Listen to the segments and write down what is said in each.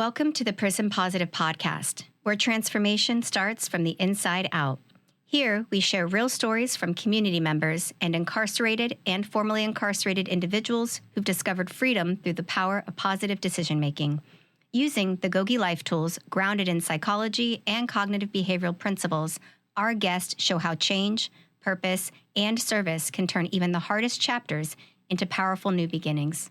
Welcome to the Prison Positive Podcast, where transformation starts from the inside out. Here, we share real stories from community members and incarcerated and formerly incarcerated individuals who've discovered freedom through the power of positive decision-making. Using the GOGI Life Tools grounded in psychology and cognitive behavioral principles, our guests show how change, purpose, and service can turn even the hardest chapters into powerful new beginnings.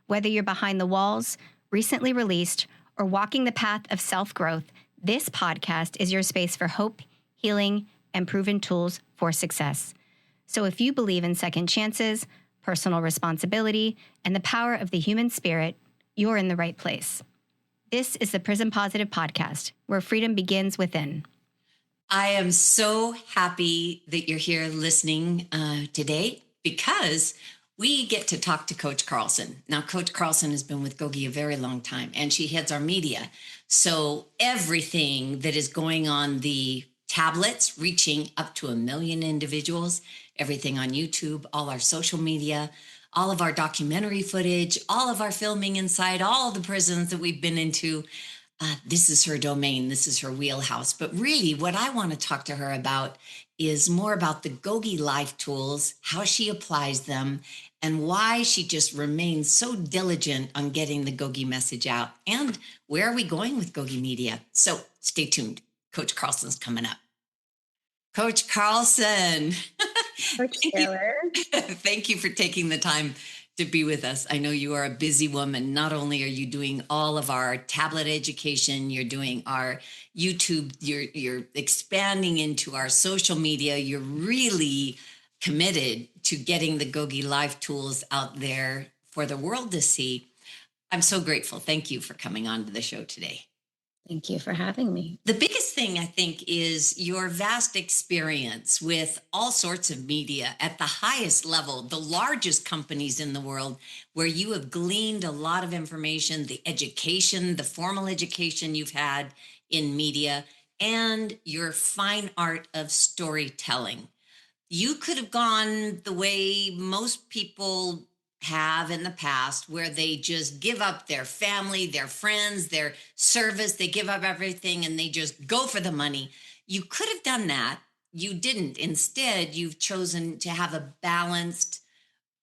Whether you're behind the walls, recently released, or walking the path of self-growth, this podcast is your space for hope, healing, and proven tools for success. So if you believe in second chances, personal responsibility, and the power of the human spirit, you're in the right place. This is the Prison Positive Podcast, where freedom begins within. I am so happy that you're here listening today because we get to talk to Coach Carlson. Now, Coach Carlson has been with GOGI a very long time, and she heads our media. So everything that is going on the tablets, reaching up to 1 million individuals, everything on YouTube, all our social media, all of our documentary footage, all of our filming inside all the prisons that we've been into, this is her domain, this is her wheelhouse. But really what I want to talk to her about is more about the GOGI Life Tools, how she applies them, and why she just remains so diligent on getting the GOGI message out. And where are we going with GOGI Media? So stay tuned. Coach Carlson's coming up. Coach Carlson. Coach Taylor. Thank you for taking the time to be with us. I know you are a busy woman. Not only are you doing all of our tablet education, you're doing our YouTube, you're expanding into our social media. You're really committed to getting the GOGI Life Tools out there for the world to see. I'm so grateful. Thank you for coming on to the show today. Thank you for having me. The biggest thing, I think, is your vast experience with all sorts of media at the highest level, the largest companies in the world, where you have gleaned a lot of information, the education, the formal education you've had in media, and your fine art of storytelling. You could have gone the way most people have in the past, where they just give up their family, their friends, their service, they give up everything and they just go for the money. You could have done that. You didn't. Instead, you've chosen to have a balanced,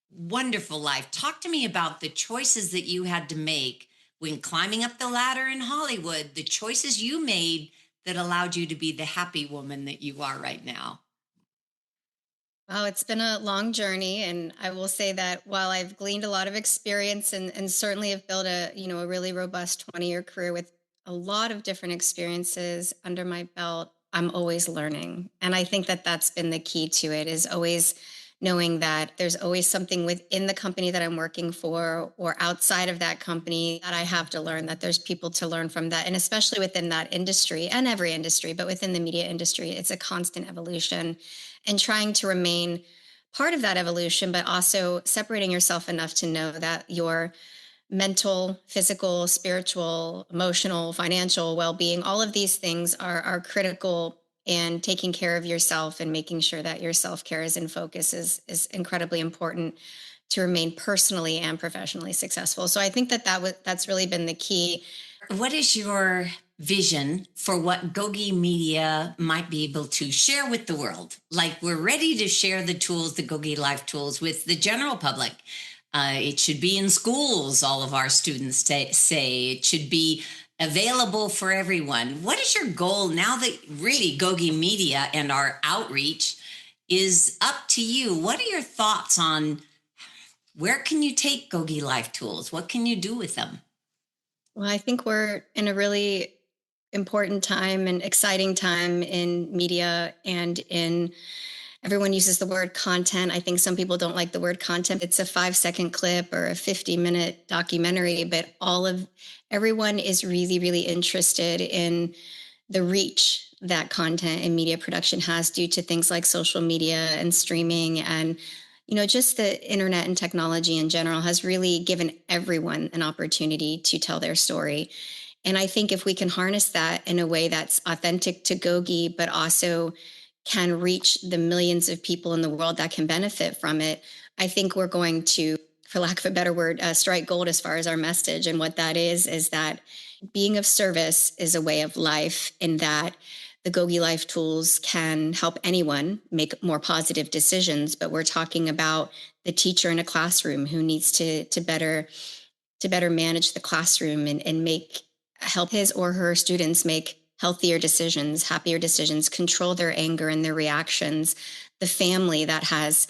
wonderful life. Talk to me about the choices that you had to make when climbing up the ladder in Hollywood, the choices you made that allowed you to be the happy woman that you are right now. Well, it's been a long journey, and I will say that while I've gleaned a lot of experience and certainly have built a really robust 20-year career with a lot of different experiences under my belt, I'm always learning. And I think that that's been the key to it, is always knowing that there's always something within the company that I'm working for or outside of that company that I have to learn, that there's people to learn from that. And especially within that industry and every industry, but within the media industry, it's a constant evolution. And trying to remain part of that evolution, but also separating yourself enough to know that your mental, physical, spiritual, emotional, financial well-being, all of these things are critical, and taking care of yourself and making sure that your self-care is in focus is incredibly important to remain personally and professionally successful. So I think that's really been the key. What is your vision for what GOGI Media might be able to share with the world? Like, we're ready to share the tools, the GOGI Life Tools, with the general public. It should be in schools, all of our students say. It should be available for everyone. What is your goal now that really GOGI Media and our outreach is up to you? What are your thoughts on where can you take GOGI Life Tools? What can you do with them? Well, I think we're in a really important time and exciting time in media, and everyone uses the word content. I think some people don't like the word content. It's a 5-second clip or a 50-minute documentary, but everyone is really, really interested in the reach that content and media production has due to things like social media and streaming, and just the internet and technology in general has really given everyone an opportunity to tell their story. And I think if we can harness that in a way that's authentic to GOGI, but also can reach the millions of people in the world that can benefit from it, I think we're going to for lack of a better word, strike gold as far as our message. And what that is that being of service is a way of life, in that the GOGI Life Tools can help anyone make more positive decisions. But we're talking about the teacher in a classroom who needs to better manage the classroom and make help his or her students make healthier decisions, happier decisions, control their anger and their reactions. The family that has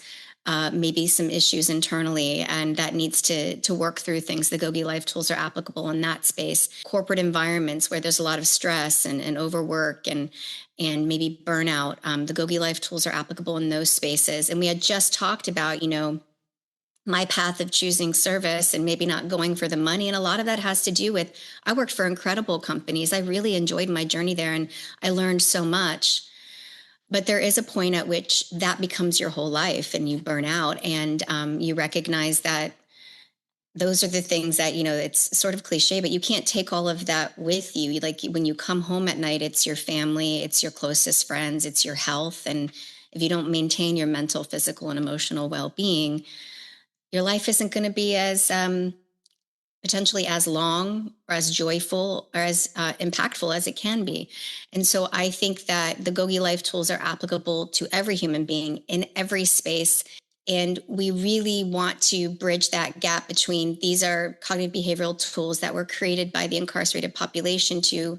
maybe some issues internally and that needs to work through things. The GOGI Life Tools are applicable in that space. Corporate environments where there's a lot of stress and overwork and maybe burnout. The GOGI Life Tools are applicable in those spaces. And we had just talked about, my path of choosing service and maybe not going for the money. And a lot of that has to do with, I worked for incredible companies. I really enjoyed my journey there and I learned so much. But there is a point at which that becomes your whole life and you burn out, and you recognize that those are the things that, it's sort of cliche, but you can't take all of that with you. Like when you come home at night, it's your family, it's your closest friends, it's your health. And if you don't maintain your mental, physical, and emotional well-being, your life isn't going to be as potentially as long or as joyful or as impactful as it can be. And so I think that the GOGI Life Tools are applicable to every human being in every space. And we really want to bridge that gap between, these are cognitive behavioral tools that were created by the incarcerated population, to,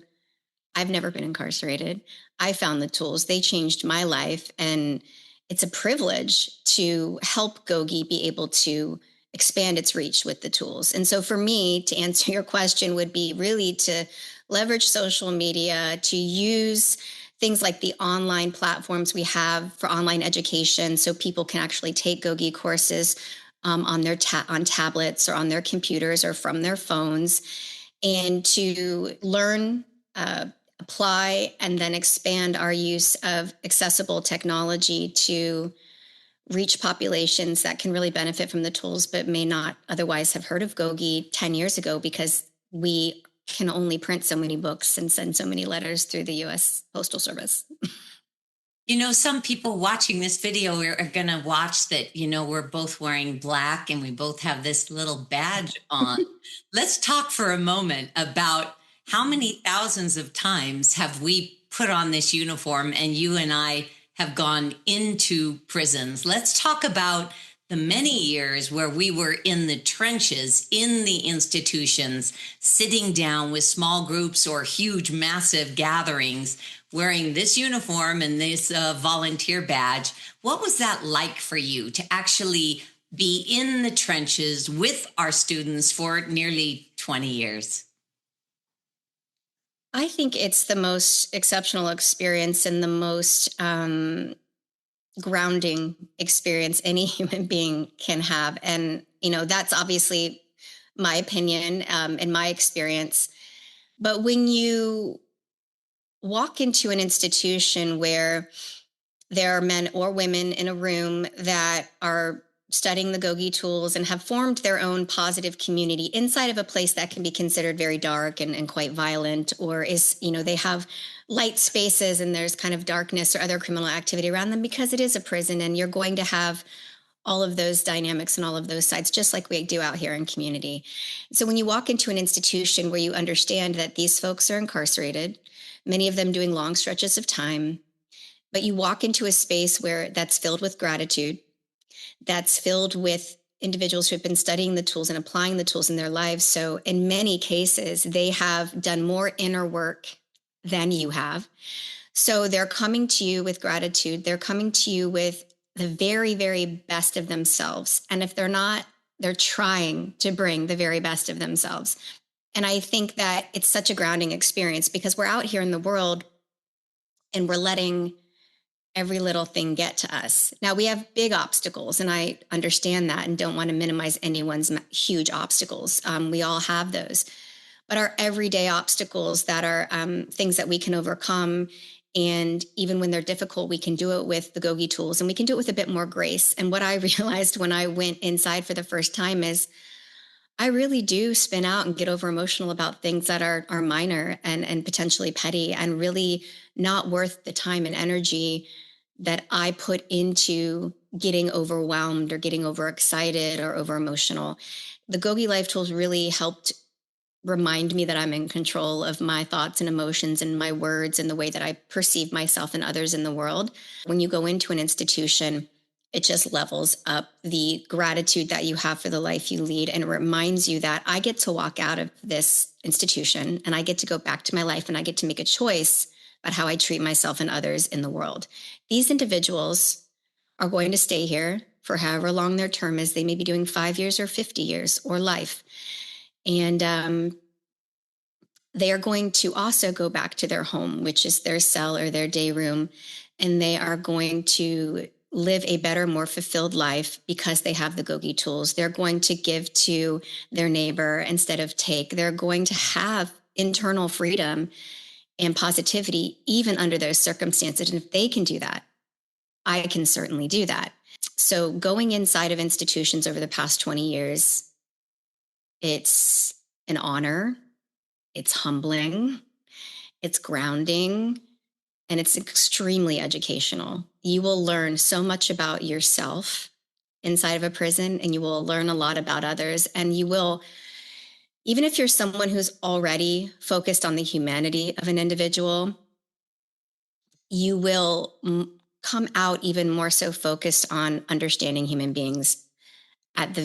I've never been incarcerated. I found the tools, they changed my life. And it's a privilege to help GOGI be able to expand its reach with the tools. And so for me, to answer your question, would be really to leverage social media, to use things like the online platforms we have for online education, so people can actually take GOGI courses on their on tablets or on their computers or from their phones, and to learn, apply, and then expand our use of accessible technology to reach populations that can really benefit from the tools, but may not otherwise have heard of GOGI 10 years ago, because we can only print so many books and send so many letters through the US Postal Service. Some people watching this video are going to watch that, we're both wearing black and we both have this little badge on. Let's talk for a moment about how many thousands of times have we put on this uniform and you and I have gone into prisons. Let's talk about the many years where we were in the trenches, in the institutions, sitting down with small groups or huge, massive gatherings, wearing this uniform and this volunteer badge. What was that like for you to actually be in the trenches with our students for nearly 20 years? I think it's the most exceptional experience and the most grounding experience any human being can have. And, that's obviously my opinion and my experience. But when you walk into an institution where there are men or women in a room that are studying the GOGI tools and have formed their own positive community inside of a place that can be considered very dark and quite violent, or is, they have light spaces and there's kind of darkness or other criminal activity around them, because it is a prison and you're going to have all of those dynamics and all of those sides, just like we do out here in community. So when you walk into an institution where you understand that these folks are incarcerated, many of them doing long stretches of time, but you walk into a space where that's filled with gratitude, that's filled with individuals who have been studying the tools and applying the tools in their lives. So in many cases, they have done more inner work than you have. So they're coming to you with gratitude. They're coming to you with the very, very best of themselves. And if they're not, they're trying to bring the very best of themselves. And I think that it's such a grounding experience, because we're out here in the world and we're letting every little thing get to us. Now, we have big obstacles, and I understand that and don't want to minimize anyone's huge obstacles. We all have those. But our everyday obstacles that are things that we can overcome, and even when they're difficult, we can do it with the GOGI tools, and we can do it with a bit more grace. And what I realized when I went inside for the first time is I really do spin out and get over emotional about things that are minor and potentially petty and really not worth the time and energy that I put into getting overwhelmed or getting overexcited or over emotional. The GOGI Life Tools really helped remind me that I'm in control of my thoughts and emotions and my words and the way that I perceive myself and others in the world. When you go into an institution, it just levels up the gratitude that you have for the life you lead, and it reminds you that I get to walk out of this institution and I get to go back to my life and I get to make a choice about how I treat myself and others in the world. These individuals are going to stay here for however long their term is. They may be doing 5 years or 50 years or life. And they are going to also go back to their home, which is their cell or their day room, and they are going to live a better, more fulfilled life because they have the GOGI tools. They're going to give to their neighbor instead of take. They're going to have internal freedom and positivity even under those circumstances. And if they can do that, I can certainly do that. So going inside of institutions over the past 20 years, it's an honor, it's humbling, it's grounding, and it's extremely educational. You will learn so much about yourself inside of a prison, and you will learn a lot about others. And you will, even if you're someone who's already focused on the humanity of an individual, you will come out even more so focused on understanding human beings at the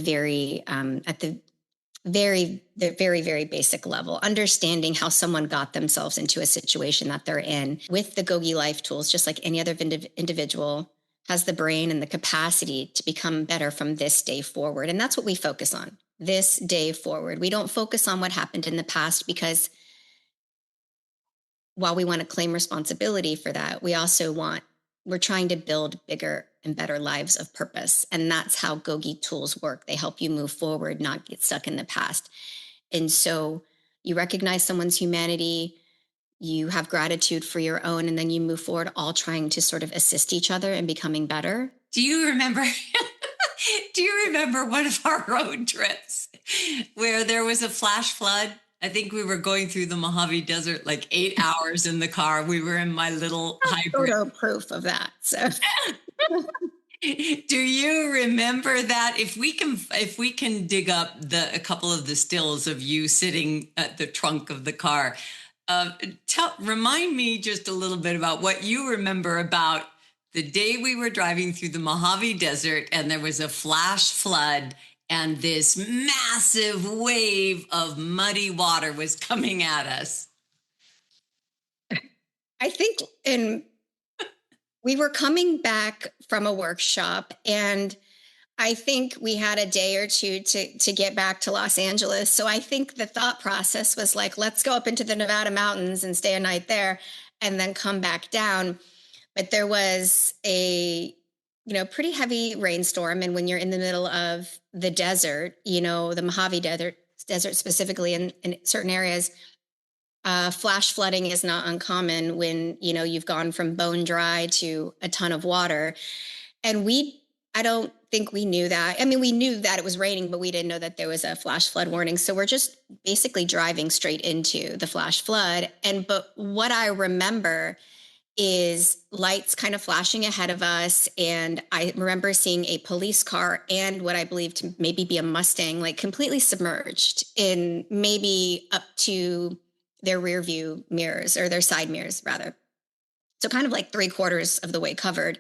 very basic level, understanding how someone got themselves into a situation that they're in. With the GOGI Life Tools, just like any other individual has the brain and the capacity to become better from this day forward. And that's what we focus on, this day forward. We don't focus on what happened in the past, because while we want to claim responsibility for that, we're trying to build bigger and better lives of purpose. And that's how GOGI tools work. They help you move forward, not get stuck in the past. And so you recognize someone's humanity, you have gratitude for your own, and then you move forward, all trying to sort of assist each other in becoming better. Do you remember? Do you remember one of our road trips where there was a flash flood? I think we were going through the Mojave Desert like 8 hours in the car. We were in my little hybrid. Photo proof of that. So Do you remember that? If we can dig up a couple of the stills of you sitting at the trunk of the car, remind me just a little bit about what you remember about the day we were driving through the Mojave Desert and there was a flash flood and this massive wave of muddy water was coming at us. I think we were coming back from a workshop, and I think we had a day or two to get back to Los Angeles. So I think the thought process was like, let's go up into the Nevada mountains and stay a night there and then come back down. But there was a pretty heavy rainstorm. And when you're in the middle of the desert, the Mojave Desert specifically in certain areas, flash flooding is not uncommon when, you've gone from bone dry to a ton of water. And I don't think we knew that. I mean, we knew that it was raining, but we didn't know that there was a flash flood warning. So we're just basically driving straight into the flash flood. But what I remember is lights kind of flashing ahead of us. And I remember seeing a police car and what I believe to maybe be a Mustang, like completely submerged in maybe up to their rear view mirrors, or their side mirrors rather. So kind of like 3/4 of the way covered.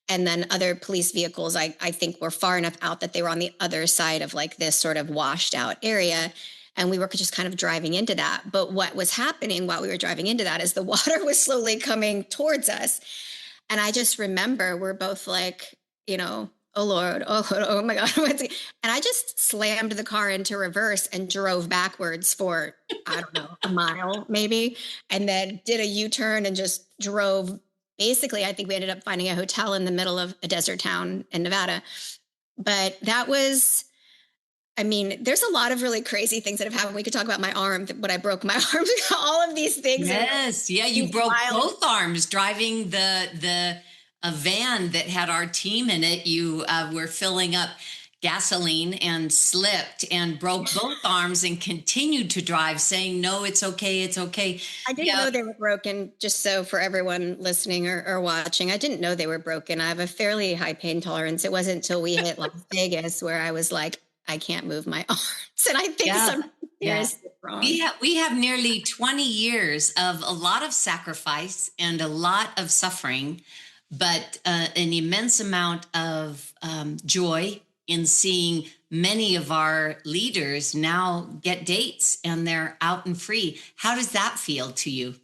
And then other police vehicles, I think, were far enough out that they were on the other side of like this sort of washed out area. And we were just kind of driving into that. But what was happening while we were driving into that is the water was slowly coming towards us. And I just remember we're both like, oh Lord, oh my God. And I just slammed the car into reverse and drove backwards for, I don't know, a mile maybe. And then did a U-turn and just drove. Basically, I think we ended up finding a hotel in the middle of a desert town in Nevada. But that was, there's a lot of really crazy things that have happened. We could talk about my arm, when I broke my arm, all of these things. Yes. Yeah. You broke both arms driving a van that had our team in it. You were filling up gasoline and slipped and broke both arms and continued to drive, saying, no, it's okay, it's okay. I didn't Yeah, know they were broken, just so for everyone listening or watching, I didn't know they were broken. I have a fairly high pain tolerance. It wasn't until we hit Las Vegas where I was like, I can't move my arms. And I think yeah, something yeah. seriously wrong. We have nearly 20 years of a lot of sacrifice and a lot of suffering, but an immense amount of joy in seeing many of our leaders now get dates and they're out and free. How does that feel to you?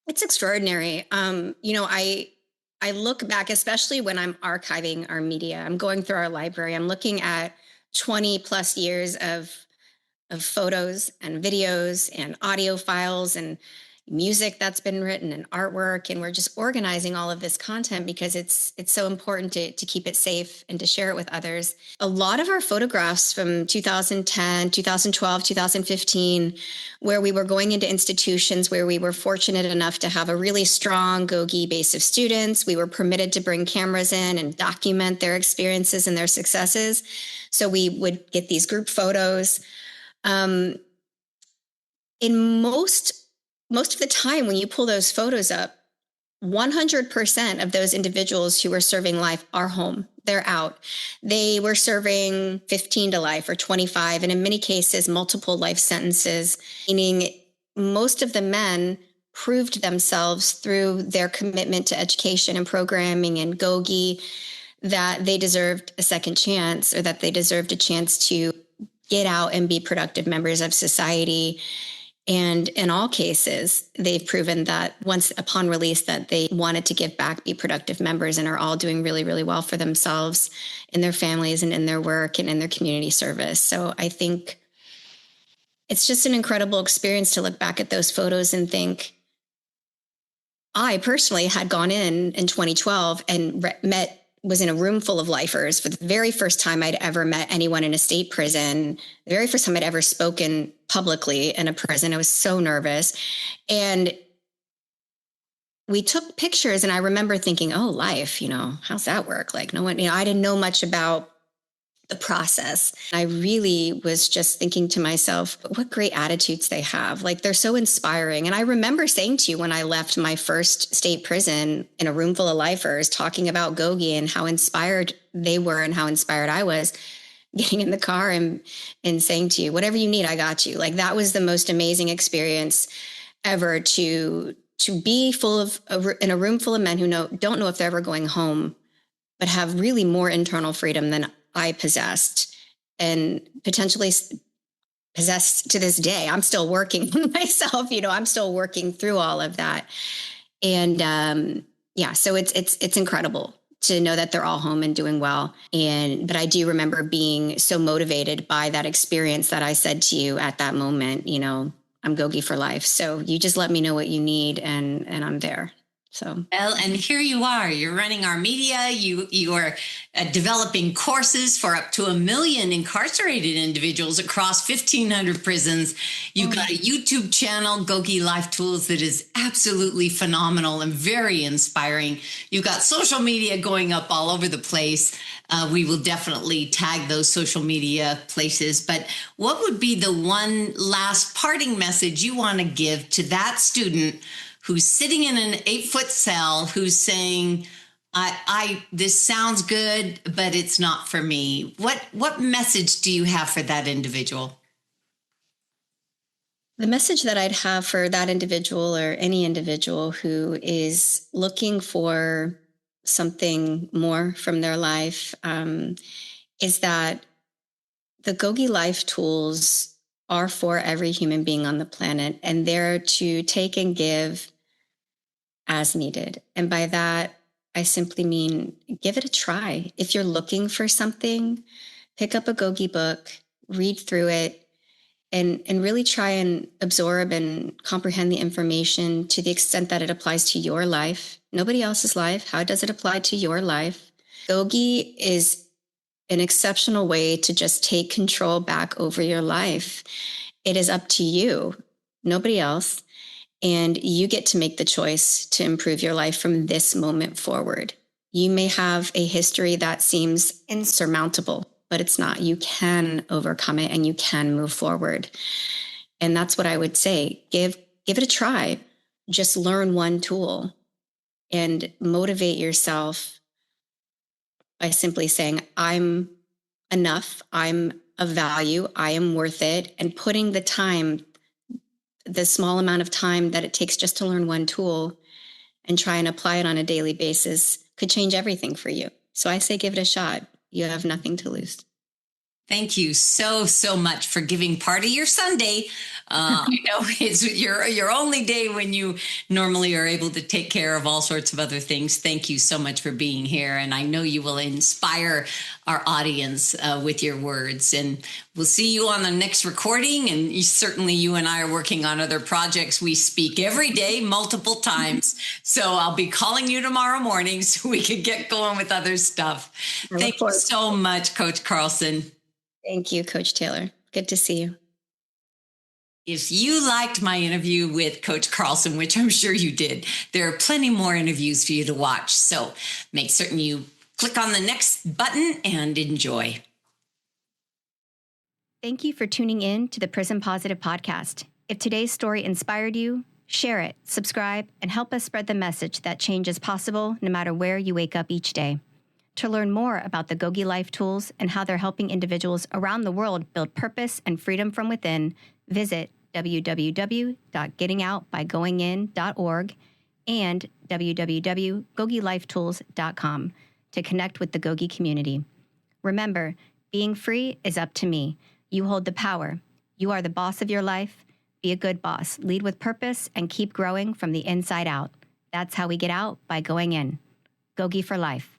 It's extraordinary. I look back, especially when I'm archiving our media. I'm going through our library. I'm looking at 20 plus years of photos and videos and audio files and music that's been written and artwork, and we're just organizing all of this content because it's so important to keep it safe and to share it with others. A lot of our photographs from 2010, 2012, 2015, where we were going into institutions where we were fortunate enough to have a really strong GOGI base of students. We were permitted to bring cameras in and document their experiences and their successes, so we would get these group photos. In most of the time when you pull those photos up, 100% of those individuals who were serving life are home. They're out. They were serving 15 to life or 25, and in many cases, multiple life sentences, meaning most of the men proved themselves through their commitment to education and programming and GOGI that they deserved a second chance, or that they deserved a chance to get out and be productive members of society. And in all cases, they've proven that once upon release that they wanted to give back, be productive members, and are all doing really, really well for themselves, in their families and in their work and in their community service. So I think it's just an incredible experience to look back at those photos and think, I personally had gone in 2012 and was in a room full of lifers for the very first time I'd ever met anyone in a state prison, the very first time I'd ever spoken publicly in a prison. I was so nervous. And we took pictures, and I remember thinking, oh, life, how's that work? Like, no one, I didn't know much about the process. I really was just thinking to myself, what great attitudes they have. Like, they're so inspiring. And I remember saying to you when I left my first state prison in a room full of lifers, talking about GOGI and how inspired they were and how inspired I was, getting in the car and saying to you, whatever you need, I got you. Like, that was the most amazing experience ever, to be in a room full of men who don't know if they're ever going home, but have really more internal freedom than I possessed, and potentially possessed to this day. I'm still working myself, I'm still working through all of that. And so it's incredible to know that they're all home and doing well. But I do remember being so motivated by that experience that I said to you at that moment, I'm GOGI for life. So you just let me know what you need, and I'm there. So, well, and here you are. You're running our media. You are developing courses for up to 1 million incarcerated individuals across 1,500 prisons. You've got a YouTube channel, GOGI Life Tools, that is absolutely phenomenal and very inspiring. You've got social media going up all over the place. We will definitely tag those social media places. But what would be the one last parting message you want to give to that student who's sitting in an 8-foot cell, who's saying, this sounds good, but it's not for me? What message do you have for that individual? The message that I'd have for that individual, or any individual who is looking for something more from their life, is that the GOGI Life Tools are for every human being on the planet, and they're to take and give as needed. And by that, I simply mean, give it a try. If you're looking for something, pick up a GOGI book, read through it, and really try and absorb and comprehend the information to the extent that it applies to your life, nobody else's life. How does it apply to your life? GOGI is an exceptional way to just take control back over your life. It is up to you, nobody else. And you get to make the choice to improve your life from this moment forward. You may have a history that seems insurmountable, but it's not. You can overcome it and you can move forward. And that's what I would say. Give it a try. Just learn one tool and motivate yourself by simply saying, I'm enough, I'm of value, I am worth it, and putting the time, the small amount of time that it takes just to learn one tool and try and apply it on a daily basis could change everything for you. So I say give it a shot. You have nothing to lose. Thank you so, so much for giving part of your Sunday. I know it's your only day when you normally are able to take care of all sorts of other things. Thank you so much for being here. And I know you will inspire our audience with your words. And we'll see you on the next recording. And certainly you and I are working on other projects. We speak every day, multiple times. So I'll be calling you tomorrow morning so we can get going with other stuff. Thank you so much, Coach Carlson. Thank you, Coach Taylor. Good to see you. If you liked my interview with Coach Carlson, which I'm sure you did, there are plenty more interviews for you to watch. So make certain you click on the next button and enjoy. Thank you for tuning in to the Prism Positive podcast. If today's story inspired you, share it, subscribe, and help us spread the message that change is possible no matter where you wake up each day. To learn more about the GOGI Life Tools and how they're helping individuals around the world build purpose and freedom from within, visit www.gettingoutbygoingin.org and www.gogilifetools.com to connect with the GOGI community. Remember, being free is up to me. You hold the power. You are the boss of your life. Be a good boss. Lead with purpose and keep growing from the inside out. That's how we get out by going in. GOGI for life.